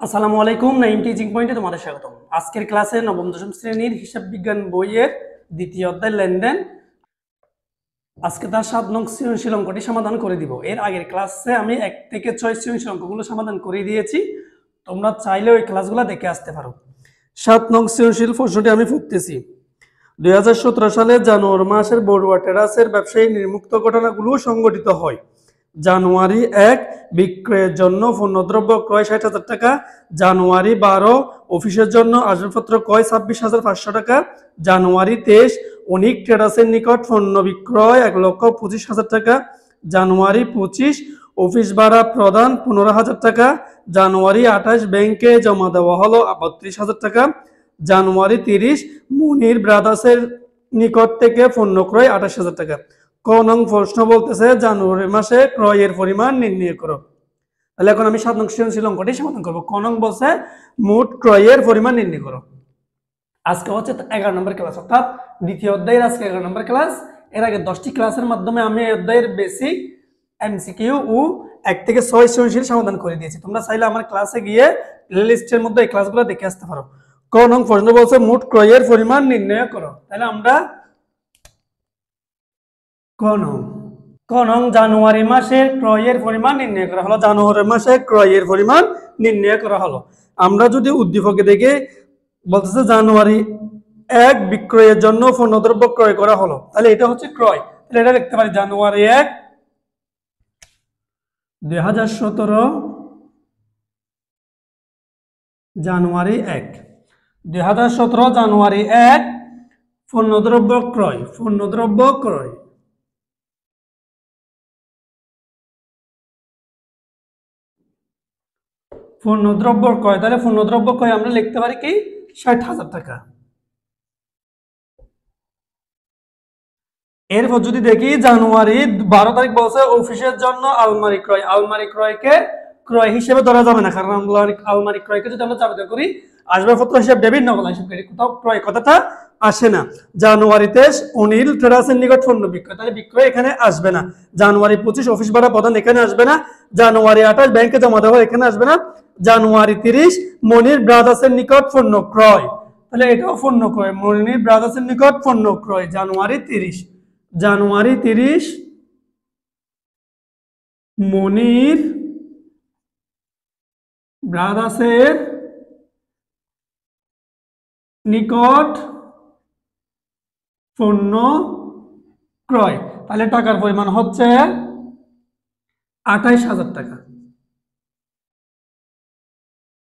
আসসালামু আলাইকুম। নাইম টিচিং পয়েন্টে তোমাদের স্বাগতম। আজকের ক্লাসে নবম দশম শ্রেণীর হিসাব বিজ্ঞান বইয়ের দ্বিতীয় অধ্যায় লেনদেন। আজকে তার 7 নং সৃজনশীল অঙ্কটি সমাধান করে দিব। এর আগের ক্লাসে আমি 1 থেকে 6 সৃজনশীল অঙ্কগুলো সমাধান করে দিয়েছি। তোমরা চাইলে ওই ক্লাসগুলো দেখে আসতে পারো। 7 নং সৃজনশীল প্রশ্নটি আমি পড়তেছি। 2017 সালে জানুয়ারি মাসের বড়ুয়া টেরাসের ব্যবসায়ী নির্মুক্ত ঘটনাগুলো সংঘটিত হয়। জানুয়ারি 1 বিক্রয়ের জন্য পণ্যদ্রব্য ক্রয় 60,000 টাকা। জানুয়ারি 12 অফিসের জন্য আসবাবপত্র ক্রয় 26,500 টাকা। জানুয়ারি 23 অনিক ট্রেডার্সের নিকট পণ্য বিক্রয় 1,25,000 টাকা। জানুয়ারি 25 অফিস ভাড়া প্রদান 15,000 টাকা। জানুয়ারি 28 ব্যাংকে জমা দেওয়া হলো 32,000 টাকা। জানুয়ারি 30 মুনির ব্রাদার্সের নিকট থেকে পণ্য ক্রয় 28,000 টাকা। ক নং প্রশ্ন বলতেছে জানুয়ারি মাসে ক্রয়ের পরিমাণ নির্ণয় করো। তাহলে এখন আমি 7 নং সৃজনশীল অঙ্কটি সমাধান করবো। ক নং বলছে মোট ক্রয়ের পরিমাণ নির্ণয় করো। আজকে হচ্ছে 11 নম্বর ক্লাস, অর্থাৎ দ্বিতীয় অধ্যায়ের আজকে 11 নম্বর ক্লাস। এর আগে 10টি ক্লাসের মাধ্যমে আমি এই অধ্যায়ের বেসিক, এমসিকিউ ও 1 থেকে 6 সৃজনশীল সমাধান করে দিয়েছি। তোমরা চাইলে আমার ক্লাসে গিয়ে প্লেলিস্টের মধ্যে এই ক্লাসগুলো দেখে আসতে পারো। ক নং প্রশ্ন বলছে মোট ক্রয়ের পরিমাণ নির্ণয় করো। তাহলে আমরা ক নং জানুয়ারি মাসে ক্রয়ের পরিমাণ নির্ণয় করা হলো। জানুয়ারি মাসে ক্রয়ের পরিমাণ নির্ণয় করা হলো। আমরা যদি উদ্দীপকে দেখে বলতেছে জানুয়ারি 1 বিক্রয়ের জন্য পণ্যদ্রব্য ক্রয় করা হলো, তাহলে এটা হচ্ছে ক্রয়। তাহলে এটা লিখতে পারি জানুয়ারি 1 2017 জানুয়ারি 1 2017 জানুয়ারি 1 পণ্যদ্রব্য ক্রয় পণ্যদ্রব্য ক্রয়। তাহলে পণ্যদ্রব্য ক্রয় আমরা লিখতে পারি কি 60,000 টাকা। এরপর যদি দেখি জানুয়ারি 12 তারিখ বলছে অফিসের জন্য আলমারি ক্রয়। আলমারি ক্রয়কে ক্রয় হিসেবে ধরা যাবে না, কারণ আলমারি ক্রয়কে যদি আমরা চাবিত করি আসবাবপত্র হিসেবে ডেবিট নকল হিসেবে করি, কোথাও ক্রয় কথাটা আসে না। জানুয়ারিতে অনিল ট্রেডার্সের নিকট পণ্য বিক্রয়, তাহলে বিক্রয় এখানে আসবে না। জানুয়ারি 25 অফিস ভাড়া প্রদান এখানে আসবে না। জানুয়ারি 28 ব্যাংকে জমা দেওয়া এখানে আসবে না। জানুয়ারি 30 মনির ব্রাদার্সের নিকট পণ্য ক্রয়, তাহলে এটাও পণ্য ক্রয়। মনির ব্রাদার্সের নিকট পণ্য ক্রয় জানুয়ারি 30 মনির ব্রাদার্সের নিকট পণ্য ক্রয়। তাহলে টাকার পরিমাণ হচ্ছে 28,000 টাকা।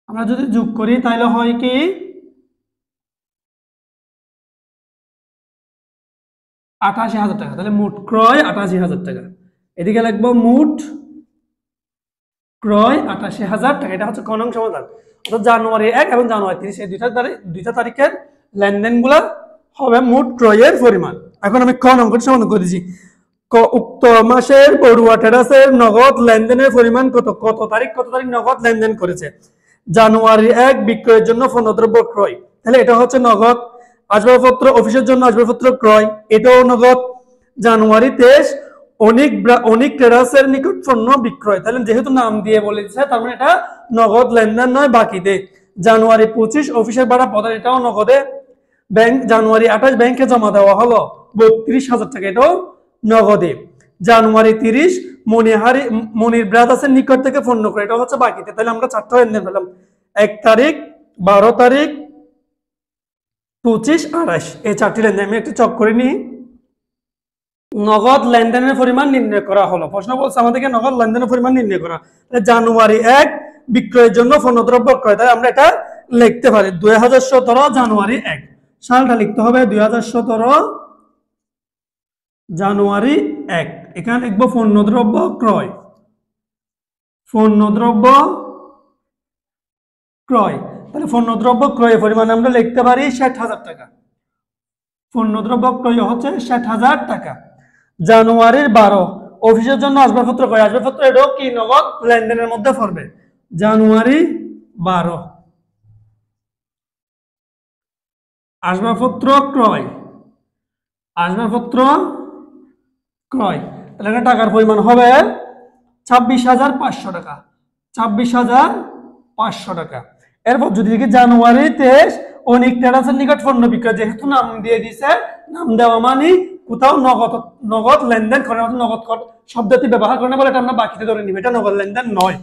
আমরা যদি যোগ করি তাহলে হয় কি 88,000 টাকা। তাহলে মোট ক্রয় 88,000 টাকা। এদিকে লিখবো মোট ক্রয় 88,000 টাকা। এটা হচ্ছে ক নং সমাধান। অর্থাৎ জানুয়ারি 1 এবং জানুয়ারি 30 এই দুইটা তারিখের লেনদেনগুলো হবে মোট ক্রয়ের পরিমাণ। এখন আমি ক নংটি সমাধান করে দিয়েছি। উক্ত মাসের বড়ুয়া টেরাসের নগদ লেনদেনের পরিমাণ কত তারিখ নগদ লেনদেন করেছে। জানুয়ারি 1 বিক্রয়ের জন্য পণ্যদ্রব্য ক্রয়, তাহলে এটা হচ্ছে নগদ। আসবাবপত্র অফিসের জন্য আসবাবপত্র ক্রয়, এটাও নগদ। জানুয়ারি 23 অনিক ট্রেডার্সের নিকট পণ্য বিক্রয়, তাহলে যেহেতু নাম দিয়ে বলেছে তার মানে এটা নগদ লেনদেন নয়, বাকিতে। জানুয়ারি 25 অফিসের ভাড়া প্রদান, এটাও নগদে। জানুয়ারি 28 ব্যাংকে জমা দেওয়া হলো 32,000 টাকা, এটাও নগদে। জানুয়ারি 30 মনির ব্রাদার্সের নিকট থেকে পণ্য ক্রয়, এটা হচ্ছে বাকিতে। তাহলে আমরা 4টা লেনদেন পেলাম, 1 তারিখ, 12 তারিখ, 25, 28, এই 4টি লেনদেন। আমি একটু চক করে নিই। নগদ লেনদেনের পরিমাণ নির্ণয় করা হলো। প্রশ্ন বলছে আমাদেরকে নগদ লেনদেনের পরিমাণ নির্ণয় করা। জানুয়ারি 1 বিক্রয়ের জন্য পণ্যদ্রব্য ক্রয়, তাই আমরা এটা লিখতে পারি 2017 জানুয়ারি 1। সালটা লিখতে হবে 2017 জানুয়ারি 1। এখানে লিখবো পণ্যদ্রব্য ক্রয়। তাহলে পণ্যদ্রব্য ক্রয়ের পরিমাণ আমরা লিখতে পারি 60,000 টাকা। পণ্যদ্রব্য ক্রয় হচ্ছে 60,000 টাকা। জানুয়ারির 12 অফিসের জন্য আসবাবপত্র ক্রয়, আসবাবপত্র এটাও কি নগদ লেনদেনের মধ্যে পড়বে। জানুয়ারি 12 আসবাবপত্র ক্রয়, তাহলে টাকার পরিমাণ হবে 26,500 টাকা। 26,500 500 টাকা। এরপর যদি দেখি জানুয়ারি 23 অনিক ট্রেডার্সের নিকট পণ্য বিক্রয়, যেহেতু নাম দিয়ে দিছে, নাম দেওয়া মানে কোথাও নগদ নগদ লেনদেন করে, নগদ শব্দটি ব্যবহার করে না বলে এটা আমরা বাকিতে ধরে নিব, এটা নগদ লেনদেন নয়।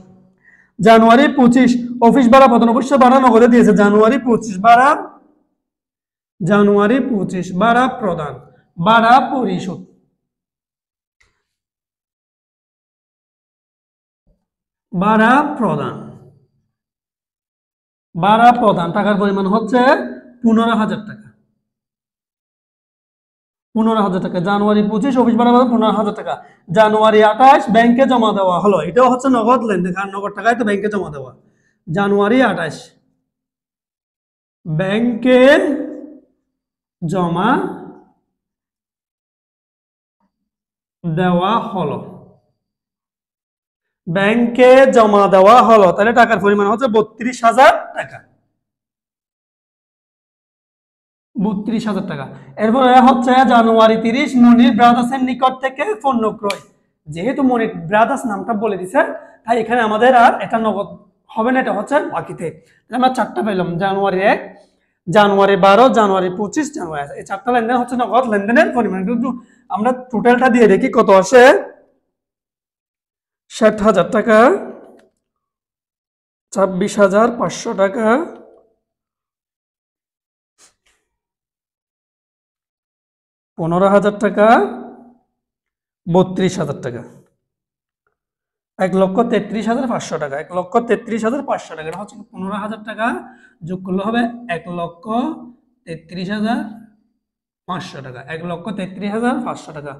জানুয়ারি 25 অফিস ভাড়া প্রদান, অবশ্য ভাড়া নগদে দিয়েছে। জানুয়ারি 25 ভাড়া প্রদান, ভাড়া পরিশোধ, ভাড়া প্রদান, টাকার পরিমাণ হচ্ছে 15,000 টাকা। 15,000 টাকা। জানুয়ারি 25 অফিস ভাড়া 15,000 টাকা। জানুয়ারি 28 ব্যাংকে জমা দেওয়া হলো, এটাও হচ্ছে নগদ লেনদেন, কারণ নগদ টাকায় তো ব্যাংকে জমা দেওয়া। জানুয়ারি 28 ব্যাংকে জমা দেওয়া হলো, ব্যাংকে জমা দেওয়া হলো, তাহলে টাকার পরিমাণ হচ্ছে 32,000 টাকা। 32,000 টাকা। এরপরে হচ্ছে জানুয়ারি 30 মনির ব্রাদার্সের নিকট থেকে পণ্য ক্রয়। যেহেতু মনির ব্রাদার্স নামটা বলে দিছে, তাই এখানে আমাদের আর এটা নগদ হবে না, এটা হচ্ছে বাকিতে। আমরা 4টা পেলাম, জানুয়ারি 1, জানুয়ারি 12, জানুয়ারি 25, জানুয়ারি। এই 4টা লেনদেন হচ্ছে নগদ লেনদেনের পরিমাণ। কিন্তু আমরা টোটালটা দিয়ে দেখি কত আসে। 60,000 টাকা, 26,500 টাকা, 15,000 টাকা, 32,000 টাকা, 1,33,500 টাকা, 1,33,500 টাকা। এটা হচ্ছে 15,000 টাকা যোগ করলে হবে 1,33,500 টাকা, 1,33,500 টাকা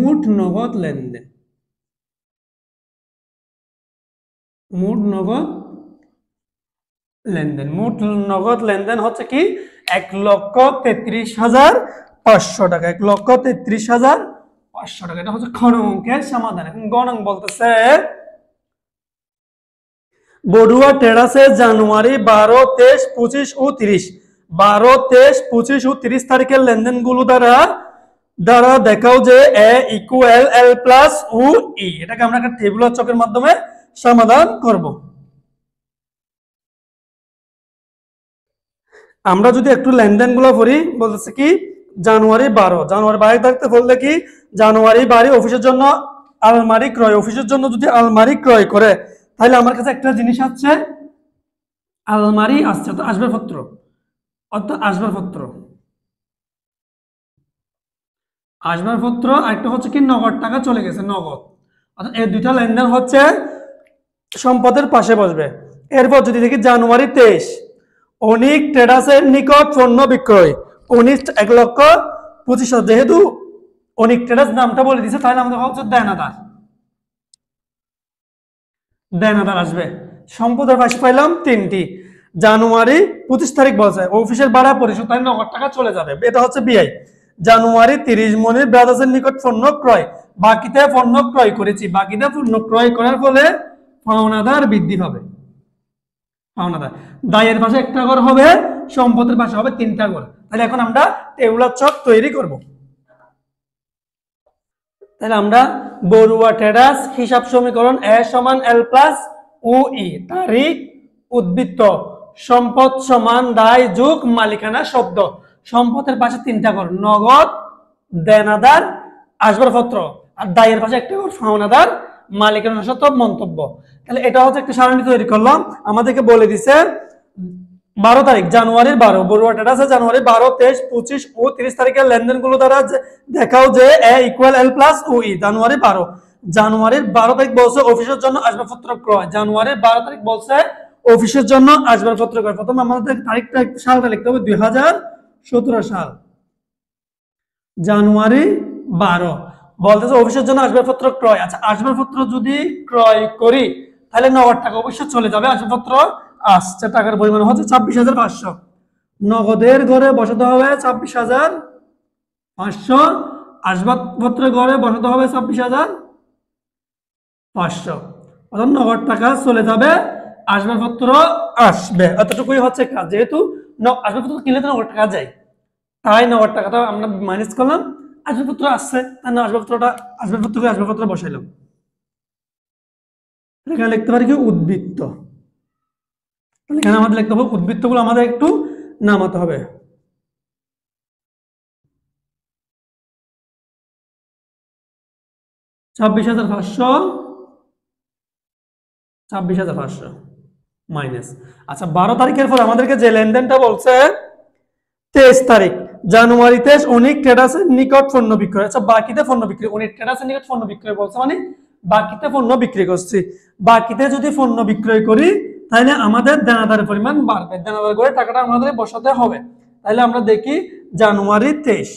মোট নগদ লেনদেন। মোট নগদ লেনদেন হচ্ছে কি 1,33,500 টাকা, 1,33,500 টাকা। এটা হচ্ছে খ নং অঙ্কের সমাধান। এখন গ নং বলতেছে বড়ুয়া ট্রেডার্সে জানুয়ারি 12, 23, 25 ও 30, 12, 23, 25 ও 30 তারিখের লেনদেনগুলো দ্বারা দেখাও যে এ ইকুয়াল এল প্লাস ও ই। এটাকে আমরা একটা টেবিলের চকের মাধ্যমে সমাধান করব। আমরা যদি একটু লেনদেনগুলো পড়ি, বলতেছে কি জানুয়ারি 12 তারিখে বললে কি জানুয়ারি 12 অফিসের জন্য আলমারি ক্রয়, অফিসের জন্য যদি আলমারি ক্রয় করে, তাহলে আমার কাছে একটা জিনিস আছে, আলমারি আসছে, তো আসবাবপত্র, অর্থাৎ আসবাবপত্র, আর একটা হচ্ছে কি নগদ টাকা চলে গেছে, নগদ। অর্থাৎ এই দুইটা লেনদেন হচ্ছে সম্পদের পাশে বসবে। এরপর যদি দেখি জানুয়ারি 23 অনিক ট্রেডার্সের নিকট পণ্য বিক্রয়, অনিক 1,25,000, যেহেতু অনিক ট্রেডার্স নামটা বলে দিছে, তাহলে আমাদের হচ্ছে দেনাদার আসবে। সম্পদের পাশে পাইলাম 3টি। জানুয়ারি 25 তারিখ বলছে অফিসের ভাড়া পরিশোধ, তাই নগদ টাকা চলে যাবে, এটা হচ্ছে বিআই। জানুয়ারি 30 মনির ব্রাদার্সের নিকট পণ্য ক্রয়, বাকিতে পণ্য ক্রয় করেছি, বাকিতে পণ্য ক্রয় করার ফলে পাওনাদার বৃদ্ধি পাবে, পাওনাদার। দায়ের পাশে একটা ঘর হবে, সম্পদের পাশে হবে 3টা ঘর। তাহলে এখন আমরা টেবিলের চক তৈরি করব। তাহলে আমরা বড়ুয়া ট্রেডার্স হিসাব সমীকরণ এ সমান এল প্লাস ও ই, তারিখ, উদ্বৃত্ত, সম্পদ সমান দায় যোগ মালিকানা শব্দ। সম্পদের পাশে 3টা ঘর, নগদ, দেনাদার, আসবাবপত্র, আর দায়ের পাশে একটা ঘর পাওনাদার, মালিকানা শর্ত, মন্তব্য। তাহলে এটা হচ্ছে একটা সারণী তৈরি করলাম। আমাদেরকে বলে দিছে 12 তারিখ, জানুয়ারির 12, বড়ুয়া ট্রেডার্সে জানুয়ারি 12, 23, 25 ও 30 তারিখের লেনদেনগুলো দ্বারা দেখাও যে এ ইকুয়াল এল প্লাস ও ই। জানুয়ারির 12 তারিখ বলছে অফিসের জন্য আসবাবপত্র ক্রয়, জানুয়ারির 12 তারিখ বলছে অফিসের জন্য আসবাবপত্র ক্রয়। প্রথমে আমাদের তারিখটা সালটা লিখতে হবে 2017 সাল। জানুয়ারি 12 বলতেছে অফিসের জন্য আসবাবপত্র ক্রয়। আচ্ছা, আসবাবপত্র যদি ক্রয় করি তাহলে নগদ টাকা অবশ্যই চলে যাবে। আসবাবপত্র আসছে, টাকার পরিমাণ হচ্ছে 26,500, নগদের ঘরে বসাতে হবে 26,500, আসবাবপত্রের ঘরে বসাতে হবে 26,500, অর্থাৎ নগদ টাকা চলে যাবে, আসবাবপত্র আসবে। এতটুকুই হচ্ছে কাজ। যেহেতু আসবাবপত্র কিনলে তো নগদ টাকা যায়, তাই নগদ টাকাটা আমরা মাইনাস করলাম, আসবাবপত্র আসছে, তাই না আসবাবপত্র বসাইলাম। এখানে লিখতে পারি কি উদ্বৃত্ত। এখানে আমাদের লিখতে হবে উদ্বৃত্তগুলো আমাদের একটু নামাতে হবে। 26,500, 26,500 মাইনাস। আচ্ছা 12 তারিখের পর আমাদেরকে যে লেনদেনটা বলছে 23 তারিখ, জানুয়ারিতে অনেক ট্রেডার্সের নিকট পণ্য বিক্রয়। আচ্ছা বাকিতে পণ্য বিক্রি, অনেক ট্রেডার্সের নিকট পণ্য বিক্রয় বলছে মানে বাকিতে পণ্য বিক্রি করছি। বাকিতে যদি পণ্য বিক্রয় করি তাহলে আমাদের দেনাদারের পরিমাণ বাড়বে, দেনাদার করে টাকাটা আমাদের বসাতে হবে। তাহলে আমরা দেখি জানুয়ারি 23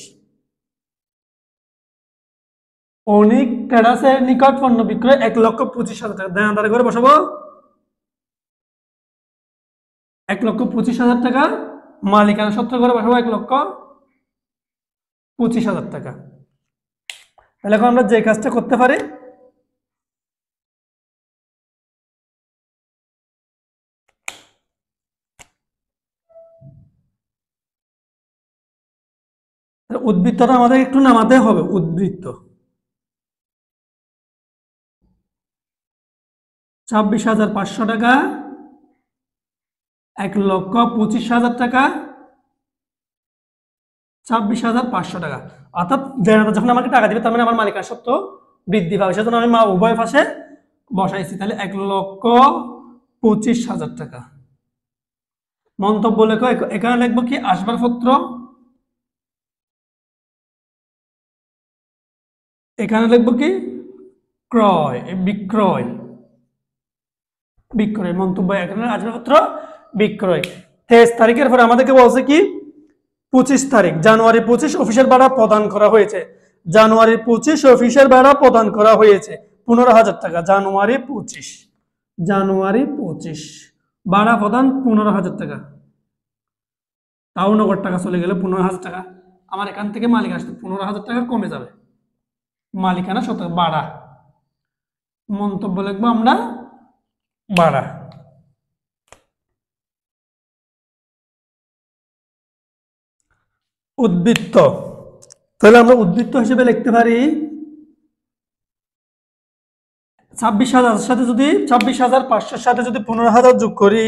অনেক ট্রেডার্সের নিকট পণ্য বিক্রয় 1,25,000 টাকা, দেনাদার করে বসাবো 1,25,000 টাকা, মালিকানা সত্ত্ব করে বসাবো 1,25,000 টাকা। তাহলে এখন আমরা যে কাজটা করতে পারি, উদ্বৃত্তটা আমাদের একটু নামাতে হবে। উদ্বৃত্ত 26,500 টাকা, 1,25,000 টাকা, 26,500 টাকা। অর্থাৎ দেনাদার যখন আমাকে টাকা দিবে তার মানে আমার মালিকানা সত্ত্ব বৃদ্ধি পাবে, সেজন্য আমি উভয় পাশে বসাইছি। তাহলে 1,25,000 টাকা। মন্তব্য লেখো, এখানে লিখবো কি আসবাবপত্র, এখানে লিখবো কি ক্রয়, বিক্রয়, বিক্রয়। মন্তব্য এখানে আসবাবপত্র বিক্রয়। 23 তারিখের পরে আমাদেরকে বলছে কি 25 তারিখ, জানুয়ারি 25 অফিসের ভাড়া প্রদান করা হয়েছে। জানুয়ারি 25 অফিসের ভাড়া প্রদান করা হয়েছে 15,000 টাকা। জানুয়ারি 25, জানুয়ারি 25 ভাড়া প্রদান 15,000 টাকা। তাও নগদ টাকা চলে গেলে 15,000 টাকা। আমার এখান থেকে মালিক আসতে 15,000 টাকা কমে যাবে, মালিকানা শতক ভাড়া। মন্তব্য লিখবো আমরা ভাড়া। উদ্বৃত্ত, তাহলে আমরা উদ্বৃত্ত হিসেবে লিখতে পারি 26,000 সাথে যদি 26,500 সাথে যদি 15,000 যোগ করি,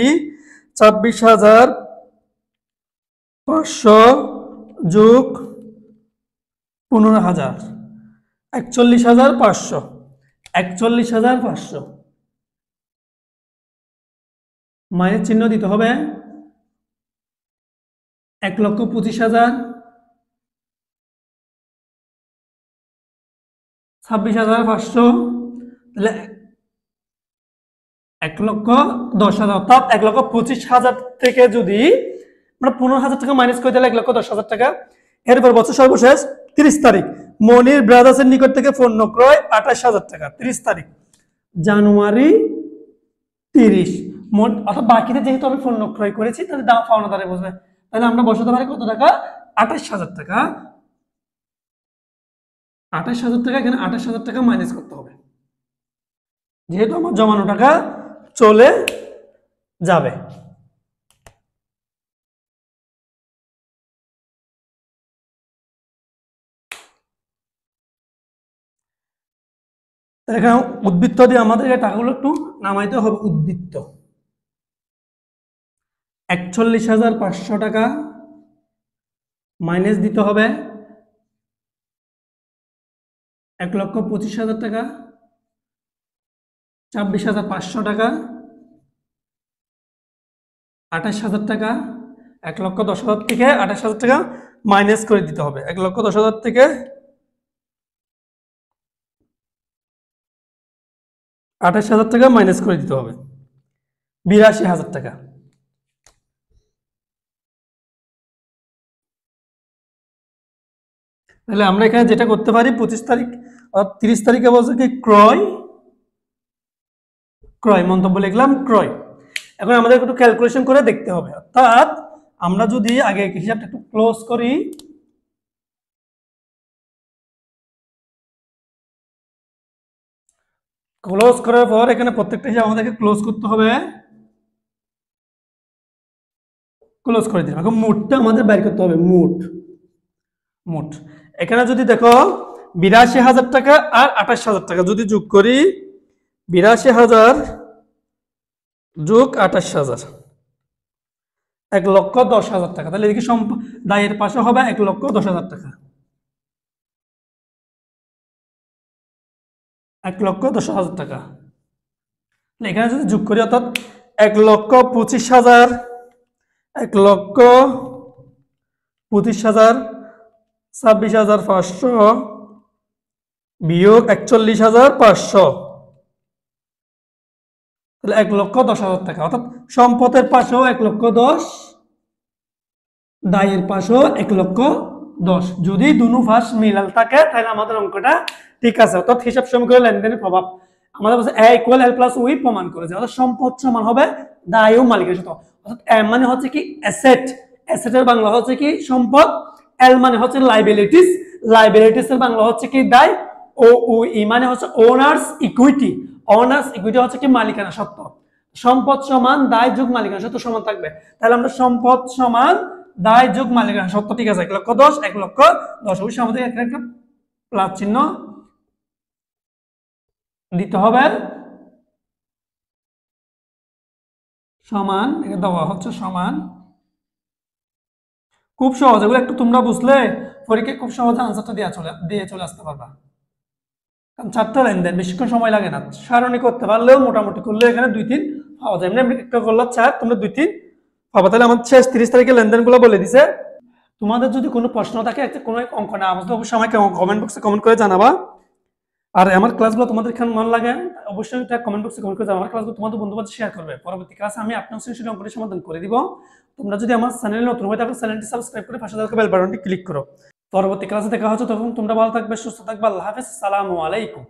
26,500 যোগ 15,000 41,500, 41,500 মাইনাস চিহ্ন দিতে হবে 1,25,000, 26,500, তাহলে 1,10,000, অর্থাৎ 1,25,000 থেকে যদি আমরা 15,000 টাকা মাইনাস করে দিলে 1,10,000 টাকা। এরপর বছর সর্বশেষ 30 তারিখ, মনির ব্রাদার্সের নিকট থেকে পণ্য ক্রয় 28,000 টাকা। 30 তারিখ জানুয়ারি 30, অর্থাৎ বাকিতে যেহেতু আমি পণ্য ক্রয় করেছি তাহলে দাম পাওনাদারে বসবে। তাহলে আমরা বসাতে পারি কত টাকা, 28,000 টাকা। 28,000 টাকা, এখানে 28,000 টাকা মাইনাস করতে হবে যেহেতু আমার জমানো টাকা চলে যাবে। এখানে উদ্বৃত্ত দিয়ে আমাদের টাকাগুলো একটু নামাইতে হবে। উদ্বৃত্ত 41,500 টাকা মাইনাস দিতে হবে 1,25,000 টাকা, 26,500 টাকা, 28,000 টাকা, 1,10,000 থেকে 28,000 টাকা মাইনাস করে দিতে হবে। 1,10,000 থেকে 28,000 টাকা মাইনাস করে দিতে হবে 82,000 টাকা। তাহলে আমরা এখানে যেটা করতে পারি 25 তারিখ 30 তারিখে বলছে কি ক্রয়, ক্রয় মন্তব্য লিখলাম ক্রয়। এখন আমাদের একটু ক্যালকুলেশন করে দেখতে হবে, অর্থাৎ আমরা যদি আগে হিসাবটা একটু ক্লোজ করি, ক্লোজ করার পর এখানে প্রত্যেকটা হিসাব আমাদেরকে ক্লোজ করতে হবে। ক্লোজ করে দিলাম। এখন মোটটা আমাদের বের করতে হবে। মোট, মোট এখানে যদি দেখো 82,000 টাকা আর 28,000 টাকা যদি যোগ করি, 82,000 যোগ 28,000 1,10,000 টাকা। তাহলে এদিকে দায়ের পাশে হবে 1,10,000 টাকা। 1,10,000 টাকা। এখানে যদি যোগ করি অর্থাৎ 1,25,000, 1,25,000, 26,500 বিয়োগ 41,500, তাহলে 1,10,000 টাকা। অর্থাৎ সম্পদের পাশেও 1,10,000, দায়ের পাশেও 1,10,000। যদি দুনো পাশ মিলাল থাকে তাহলে আমাদের অঙ্কটা ঠিক আছে। অর্থাৎ হিসাব সমীকরণ লেনদেনের প্রভাব আমাদের বলছে a = l + u প্রমাণ করেছে। অর্থাৎ সম্পদ সমান হবে দায় ও মালিকের সাথে। অর্থাৎ m মানে হচ্ছে কি অ্যাসেট, অ্যাসেটের বাংলা হচ্ছে কি সম্পদ, l মানে হচ্ছে লাইবিলিটিস, লাইবিলিটিস এর বাংলা হচ্ছে কি দায়, ও ই মানে হচ্ছে ওনার্স ইকুইটি, ওনার্স ইকুইটি হচ্ছে কি মালিকানা সত্ত্ব। সম্পদ সমান দায় যোগ মালিকানা সত্ত্ব সমান থাকবে। তাহলে আমরা সম্পদ সমান দায় যোগ মালিকানা সত্ত্ব, ঠিক আছে, 1,10,000, 1,10,000। অবশ্যই আমাদের এখানে একটা প্লাস চিহ্ন দিতে হবে, সমান, এটা দেওয়া হচ্ছে সমান। খুব সহজ, এগুলো একটু তোমরা বুঝলে পরীক্ষায় খুব সহজে আনসারটা দিয়ে চলে আসতে পারবা। কারণ 4টা লেনদেন বেশিক্ষণ সময় লাগে না, সারণী করতে পারলেও মোটামুটি করলে এখানে 2-3 পাওয়া যায়। এমনি একটা করলে 4, তোমরা 2-3 পাবা। তাহলে আমার শেষ 30 তারিখে লেনদেনগুলো বলে দিছে। তোমাদের যদি কোনো প্রশ্ন থাকে, কোনো অঙ্ক না বুঝলে অবশ্যই আমাকে কমেন্ট বক্সে কমেন্ট করে জানাবা। আর আমার ক্লাসগুলো তোমাদের কেমন লাগে অবশ্যই কমেন্ট বক্সে কমেন্ট করে জানাবা। আমার ক্লাসগুলো তোমাদের বন্ধুবান্ধব শেয়ার করবে। পরবর্তী ক্লাসে আমি আপনার সৃজনশীল অঙ্কটির সমাধান করে দিব। তোমরা যদি আমার চ্যানেলে নতুন হয়ে থাকো, চ্যানেলটি সাবস্ক্রাইব করে পাশে থাকা বেল বাটনটি ক্লিক করো। পরবর্তী ক্লাসে দেখা হচ্ছে, তখন তোমরা ভালো থাকবে, সুস্থ থাকবে। আল্লাহ হাফেজ, আসসালামু আলাইকুম।